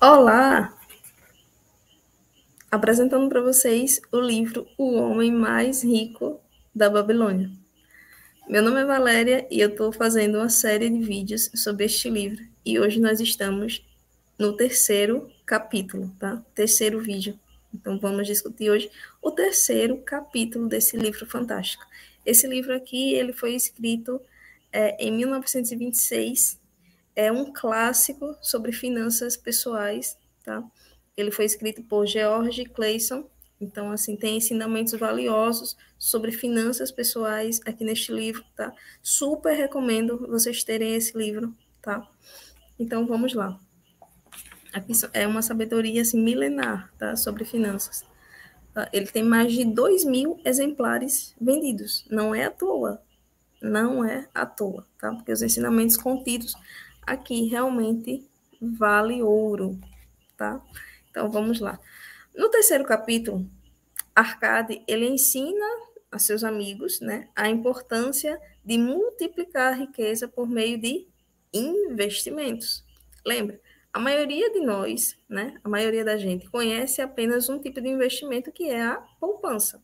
Olá! Apresentando para vocês o livro O Homem Mais Rico da Babilônia. Meu nome é Valéria e eu estou fazendo uma série de vídeos sobre este livro. E hoje nós estamos no terceiro capítulo, tá? Terceiro vídeo. Então vamos discutir hoje o terceiro capítulo desse livro fantástico. Esse livro aqui, ele foi escrito em 1926. É um clássico sobre finanças pessoais, tá? Ele foi escrito por George Clason. Então, assim, tem ensinamentos valiosos sobre finanças pessoais aqui neste livro, tá? Super recomendo vocês terem esse livro, tá? Então, vamos lá. Aqui é uma sabedoria, assim, milenar, tá? Sobre finanças. Ele tem mais de 2.000 exemplares vendidos. Não é à toa. Não é à toa, tá? Porque os ensinamentos contidos aqui realmente vale ouro, tá? Então, vamos lá. No terceiro capítulo, Arcade, ele ensina a seus amigos, né, a importância de multiplicar a riqueza por meio de investimentos. Lembra? A maioria de nós, né, a maioria da gente, conhece apenas um tipo de investimento que é a poupança.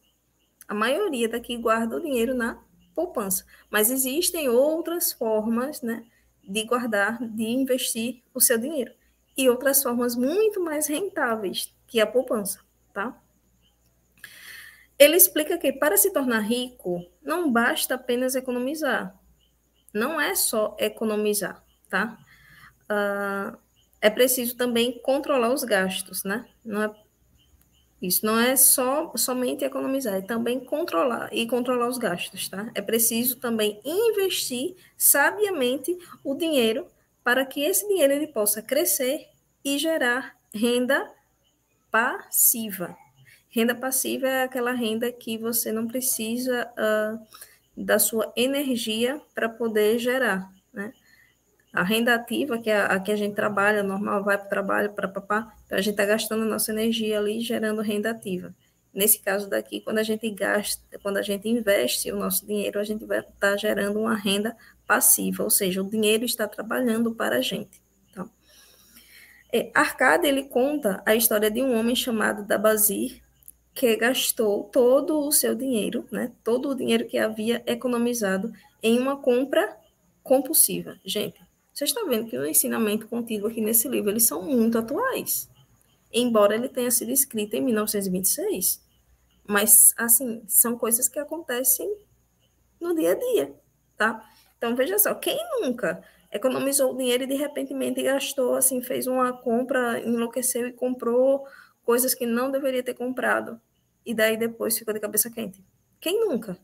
A maioria daqui guarda o dinheiro na poupança, mas existem outras formas, né, de guardar, de investir o seu dinheiro e outras formas muito mais rentáveis que a poupança, tá? Ele explica que para se tornar rico não basta apenas economizar, não é só economizar, tá? É preciso também controlar os gastos, né? Não é Isso não é somente economizar, é também controlar os gastos, tá? É preciso também investir sabiamente o dinheiro para que esse dinheiro ele possa crescer e gerar renda passiva. Renda passiva é aquela renda que você não precisa da sua energia para poder gerar, né? A renda ativa, que é a que a gente trabalha, normal, vai para o trabalho, para papá, então a gente está gastando a nossa energia ali, gerando renda ativa. Nesse caso daqui, quando a gente gasta, quando a gente investe o nosso dinheiro, a gente vai estar gerando uma renda passiva, ou seja, o dinheiro está trabalhando para a gente. Tá? Arcade, ele conta a história de um homem chamado Dabazir, que gastou todo o seu dinheiro, né, todo o dinheiro que havia economizado em uma compra compulsiva. Gente, vocês estão vendo que o ensinamento contido aqui nesse livro, eles são muito atuais. Embora ele tenha sido escrito em 1926, mas, assim, são coisas que acontecem no dia a dia, tá? Então, veja só, quem nunca economizou o dinheiro e de repente gastou, assim, fez uma compra, enlouqueceu e comprou coisas que não deveria ter comprado, e daí depois ficou de cabeça quente? Quem nunca,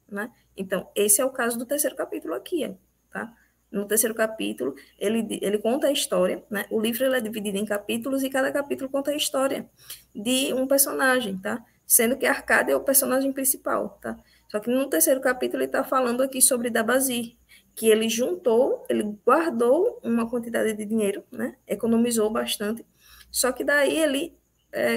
né? Então, esse é o caso do terceiro capítulo aqui, tá? No terceiro capítulo, ele conta a história, né? O livro ele é dividido em capítulos e cada capítulo conta a história de um personagem, tá? Sendo que Arcade é o personagem principal, tá? Só que no terceiro capítulo ele está falando aqui sobre Dabazir, que ele juntou, ele guardou uma quantidade de dinheiro, né? Economizou bastante, só que daí ele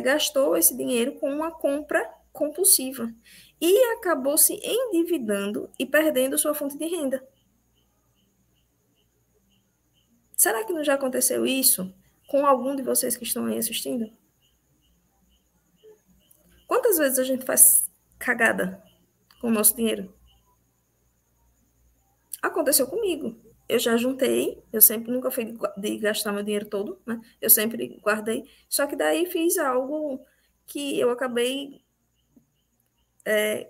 gastou esse dinheiro com uma compra compulsiva e acabou se endividando e perdendo sua fonte de renda. Será que não já aconteceu isso com algum de vocês que estão aí assistindo? Quantas vezes a gente faz cagada com o nosso dinheiro? Aconteceu comigo. Eu já juntei, eu sempre nunca fui de gastar meu dinheiro todo, né? Eu sempre guardei. Só que daí fiz algo que eu acabei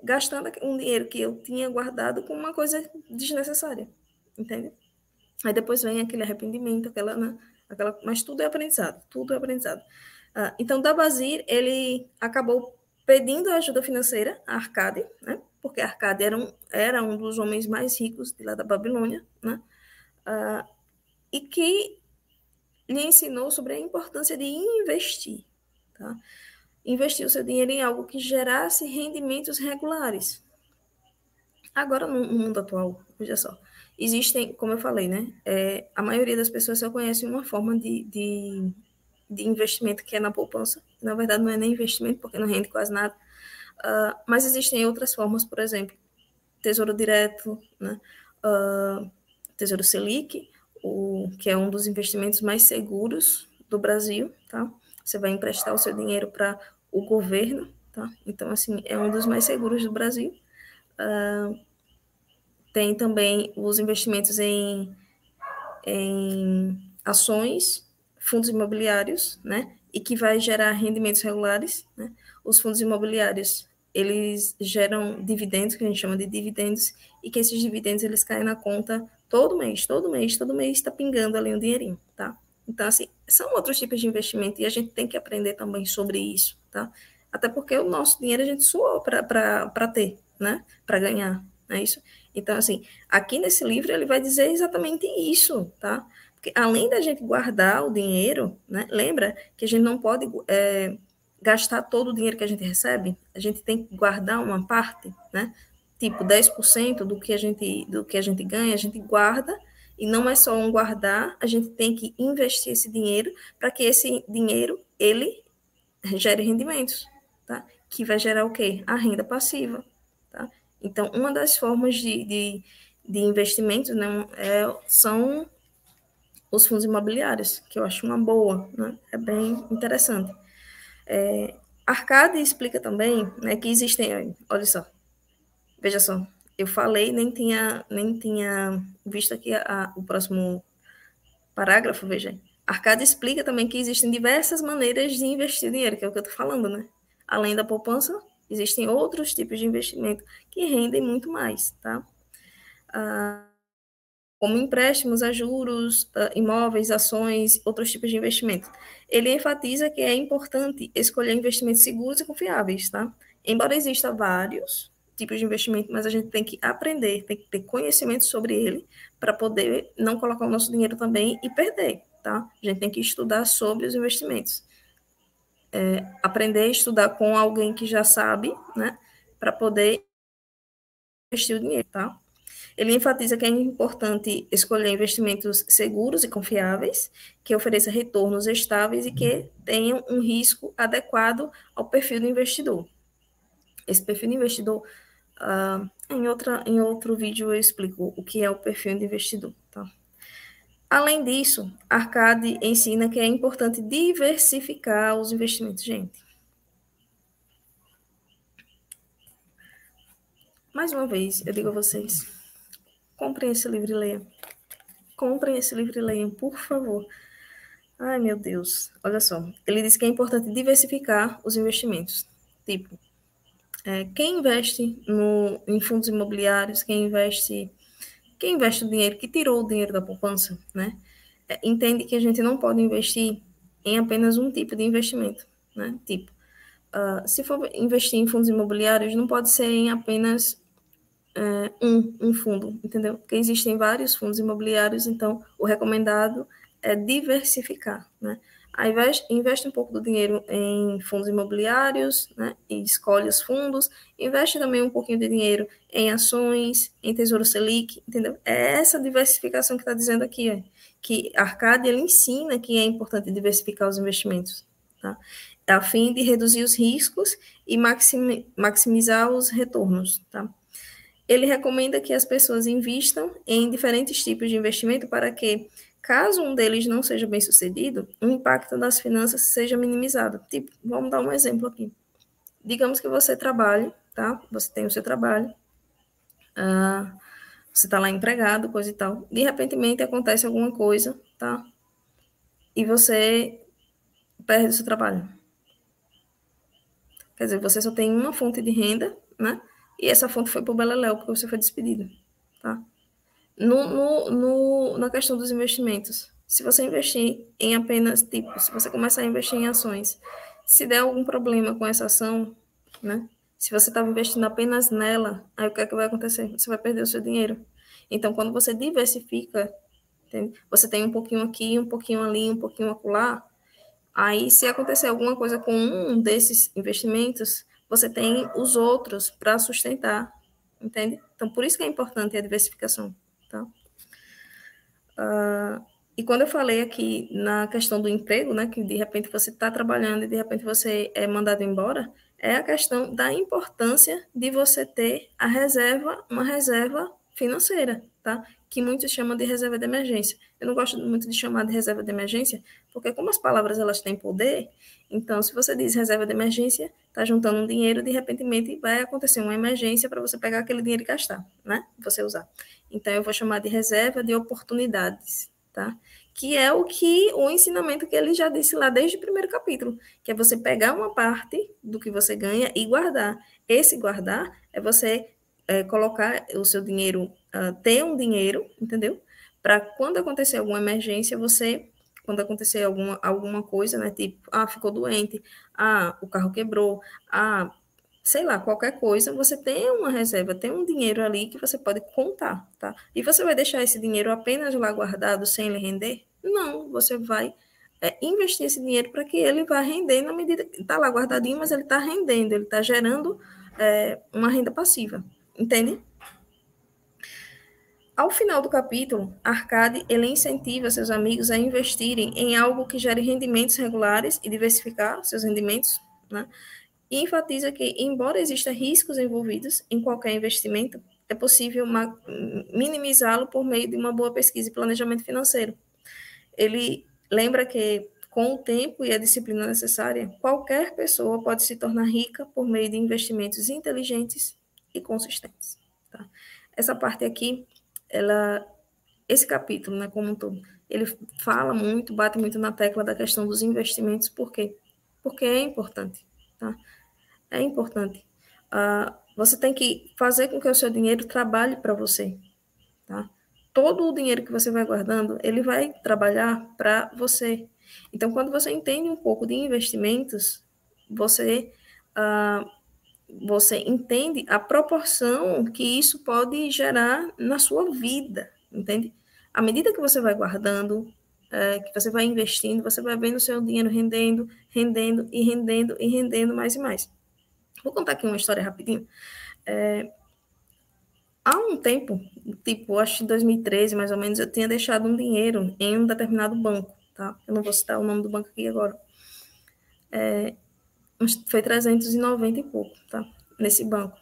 gastando um dinheiro que eu tinha guardado com uma coisa desnecessária, entende? Aí depois vem aquele arrependimento, né, mas tudo é aprendizado, tudo é aprendizado. Então, Dabazir, ele acabou pedindo ajuda financeira a Arcade, né, porque Arcade era um dos homens mais ricos de lá da Babilônia, né, e que lhe ensinou sobre a importância de investir, tá? Investir o seu dinheiro em algo que gerasse rendimentos regulares. Agora, no mundo atual, veja só, existem, como eu falei, né? A maioria das pessoas só conhece uma forma de investimento que é na poupança. Na verdade, não é nem investimento, porque não rende quase nada. Mas existem outras formas, por exemplo, Tesouro Direto, né? Tesouro Selic, que é um dos investimentos mais seguros do Brasil, tá? Você vai emprestar o seu dinheiro para o governo, tá? Então, assim, é um dos mais seguros do Brasil. Tem também os investimentos em ações, fundos imobiliários, né? E que vai gerar rendimentos regulares, né? Os fundos imobiliários, eles geram dividendos, que a gente chama de dividendos, e que esses dividendos, eles caem na conta todo mês está pingando ali um dinheirinho, tá? Então, assim, são outros tipos de investimento e a gente tem que aprender também sobre isso, tá? Até porque o nosso dinheiro a gente suou para ter, né? Para ganhar, não é isso? Então, assim, aqui nesse livro ele vai dizer exatamente isso, tá? Porque além da gente guardar o dinheiro, né? Lembra que a gente não pode gastar todo o dinheiro que a gente recebe, a gente tem que guardar uma parte, né? Tipo, 10% do que a gente ganha, a gente guarda, e não é só um guardar, a gente tem que investir esse dinheiro para que esse dinheiro, ele gere rendimentos, tá? Que vai gerar o quê? A renda passiva, tá? Então, uma das formas de investimentos, né, são os fundos imobiliários, que eu acho uma boa, né? É bem interessante. Arcade explica também, né, que existem, olha só, veja só, eu falei, nem tinha visto aqui o próximo parágrafo, veja. Arcade explica também que existem diversas maneiras de investir dinheiro, que é o que eu estou falando, né? Além da poupança, existem outros tipos de investimento que rendem muito mais, tá? Como empréstimos a juros, imóveis, ações, outros tipos de investimento. Ele enfatiza que é importante escolher investimentos seguros e confiáveis, tá? Embora exista vários tipos de investimento, mas a gente tem que aprender, tem que ter conhecimento sobre ele para poder não colocar o nosso dinheiro também e perder, tá? A gente tem que estudar sobre os investimentos. Aprender a estudar com alguém que já sabe, né? Para poder investir o dinheiro, tá? Ele enfatiza que é importante escolher investimentos seguros e confiáveis, que ofereçam retornos estáveis e que tenham um risco adequado ao perfil do investidor. Esse perfil do investidor, em outro vídeo eu explico o que é o perfil do investidor. Tá? Além disso, Arcade ensina que é importante diversificar os investimentos, gente. Mais uma vez, eu digo a vocês, comprem esse livro e leiam. Comprem esse livro e leiam, por favor. Ai, meu Deus. Olha só. Ele diz que é importante diversificar os investimentos. Tipo, quem investe em fundos imobiliários, quem investe o dinheiro, que tirou o dinheiro da poupança, né? Entende que a gente não pode investir em apenas um tipo de investimento, né? Tipo, se for investir em fundos imobiliários, não pode ser em apenas um fundo, entendeu? Porque existem vários fundos imobiliários, então o recomendado é diversificar, né? Aí investe um pouco do dinheiro em fundos imobiliários, né? E escolhe os fundos, investe também um pouquinho de dinheiro em ações, em Tesouro Selic, entendeu? É essa diversificação que está dizendo aqui, que Arcade ele ensina que é importante diversificar os investimentos, tá? A fim de reduzir os riscos e maximizar os retornos, tá? Ele recomenda que as pessoas invistam em diferentes tipos de investimento para que, caso um deles não seja bem sucedido, o impacto das finanças seja minimizado. Tipo, vamos dar um exemplo aqui. Digamos que você trabalhe, tá? Você tem o seu trabalho, você está lá empregado, coisa e tal. De repente acontece alguma coisa, tá? E você perde o seu trabalho. Quer dizer, você só tem uma fonte de renda, né? E essa fonte foi para o beleléu, porque você foi despedido, tá? Na questão dos investimentos, se você investir em apenas, tipo, se você começar a investir em ações, se der algum problema com essa ação, né? Se você estava investindo apenas nela, aí o que é que vai acontecer? Você vai perder o seu dinheiro. Então, quando você diversifica, entende? Você tem um pouquinho aqui, um pouquinho ali, um pouquinho acolá, aí se acontecer alguma coisa com um desses investimentos, você tem os outros para sustentar, entende? Então, por isso que é importante a diversificação, tá? E quando eu falei aqui na questão do emprego, né, que de repente você está trabalhando e de repente você é mandado embora, é a questão da importância de você ter uma reserva financeira, tá? Que muitos chamam de reserva de emergência. Eu não gosto muito de chamar de reserva de emergência, porque como as palavras elas têm poder, então se você diz reserva de emergência, tá juntando um dinheiro, de repente vai acontecer uma emergência para você pegar aquele dinheiro e gastar, né? Você usar. Então eu vou chamar de reserva de oportunidades, tá? Que é o ensinamento que ele já disse lá desde o primeiro capítulo, que é você pegar uma parte do que você ganha e guardar. Esse guardar é você colocar o seu dinheiro, ter um dinheiro, entendeu? Para quando acontecer alguma emergência, quando acontecer alguma coisa, né? Tipo, ficou doente, o carro quebrou, sei lá, qualquer coisa, você tem uma reserva, tem um dinheiro ali que você pode contar, tá? E você vai deixar esse dinheiro apenas lá guardado sem ele render? Não, você vai investir esse dinheiro para que ele vá render na medida que está lá guardadinho, mas ele está rendendo, ele está gerando uma renda passiva, entende? Ao final do capítulo, Arcade ele incentiva seus amigos a investirem em algo que gere rendimentos regulares e diversificar seus rendimentos, né? E enfatiza que, embora existam riscos envolvidos em qualquer investimento, é possível minimizá-lo por meio de uma boa pesquisa e planejamento financeiro. Ele lembra que, com o tempo e a disciplina necessária, qualquer pessoa pode se tornar rica por meio de investimentos inteligentes e consistentes. Tá? Essa parte aqui, esse capítulo, né, como um todo, ele fala muito, bate muito na tecla da questão dos investimentos. Por quê? Porque é importante, tá? É importante. Você tem que fazer com que o seu dinheiro trabalhe para você, tá? Todo o dinheiro que você vai guardando, ele vai trabalhar para você. Então, quando você entende um pouco de investimentos, você entende a proporção que isso pode gerar na sua vida, entende? À medida que você vai guardando, que você vai investindo, você vai vendo o seu dinheiro rendendo, rendendo e rendendo e rendendo mais e mais. Vou contar aqui uma história rapidinho. Há um tempo, tipo, acho que em 2013, mais ou menos, eu tinha deixado um dinheiro em um determinado banco, tá? Eu não vou citar o nome do banco aqui agora. Foi 390 e pouco, tá? Nesse banco.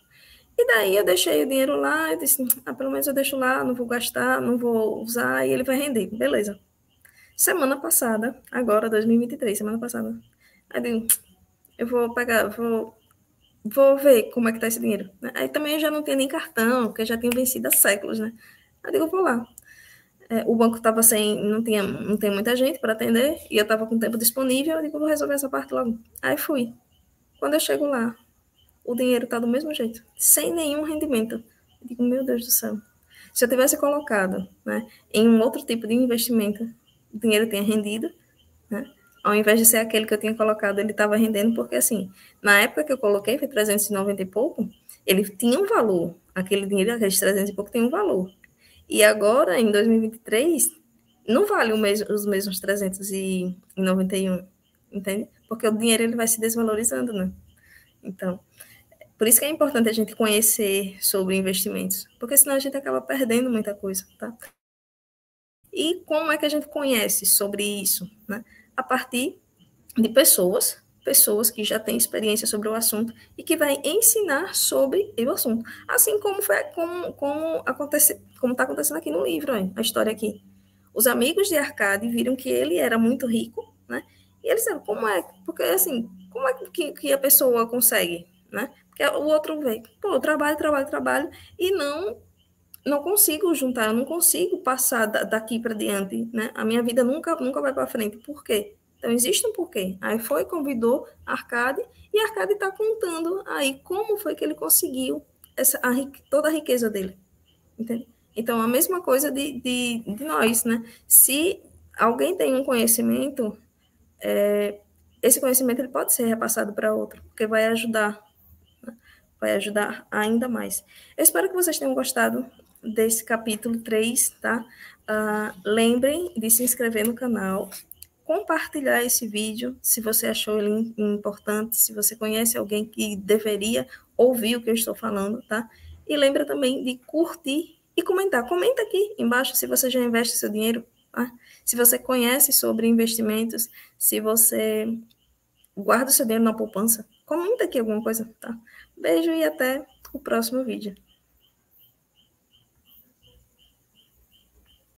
E daí eu deixei o dinheiro lá, eu disse, pelo menos eu deixo lá, não vou gastar, não vou usar, e ele vai render. Beleza. Semana passada, agora, 2023, semana passada, aí eu digo, eu vou pegar, vou ver como é que tá esse dinheiro. Aí também eu já não tinha nem cartão, porque já tinha vencido há séculos, né? Aí eu digo, eu vou lá. O banco estava sem, não tem muita gente para atender, e eu estava com tempo disponível, eu digo, vou resolver essa parte logo. Aí fui. Quando eu chego lá, o dinheiro está do mesmo jeito, sem nenhum rendimento. Eu digo, meu Deus do céu. Se eu tivesse colocado, né, em um outro tipo de investimento, o dinheiro tinha rendido, né? Ao invés de ser aquele que eu tinha colocado, ele estava rendendo, porque assim, na época que eu coloquei, foi 390 e pouco, ele tinha um valor, aquele dinheiro, aqueles 300 e pouco, tem um valor. E agora, em 2023, não vale os mesmos 391, entende? Porque o dinheiro ele vai se desvalorizando, né? Então, por isso que é importante a gente conhecer sobre investimentos, porque senão a gente acaba perdendo muita coisa, tá? E como é que a gente conhece sobre isso, né? A partir de pessoas que já têm experiência sobre o assunto e que vai ensinar sobre o assunto. Assim como está acontecendo aqui no livro, a história aqui. Os amigos de Arcade viram que ele era muito rico, né? E eles disseram, porque assim, como é que a pessoa consegue, né? Porque o outro vê, eu trabalho, e não consigo juntar, eu não consigo passar daqui para diante, né? A minha vida nunca vai para frente. Por quê? Então, existe um porquê. Aí convidou Arcade, e Arcade está contando aí como foi que ele conseguiu toda a riqueza dele. Entende? Então, a mesma coisa de nós, né? Se alguém tem um conhecimento, esse conhecimento ele pode ser repassado para outro, porque vai ajudar ainda mais. Eu espero que vocês tenham gostado desse capítulo 3, tá? Lembrem de se inscrever no canal, compartilhar esse vídeo, se você achou ele importante, se você conhece alguém que deveria ouvir o que eu estou falando, tá? E lembra também de curtir e comentar. Comenta aqui embaixo se você já investe seu dinheiro, tá? Se você conhece sobre investimentos, se você guarda o seu dinheiro na poupança. Comenta aqui alguma coisa, tá? Beijo e até o próximo vídeo.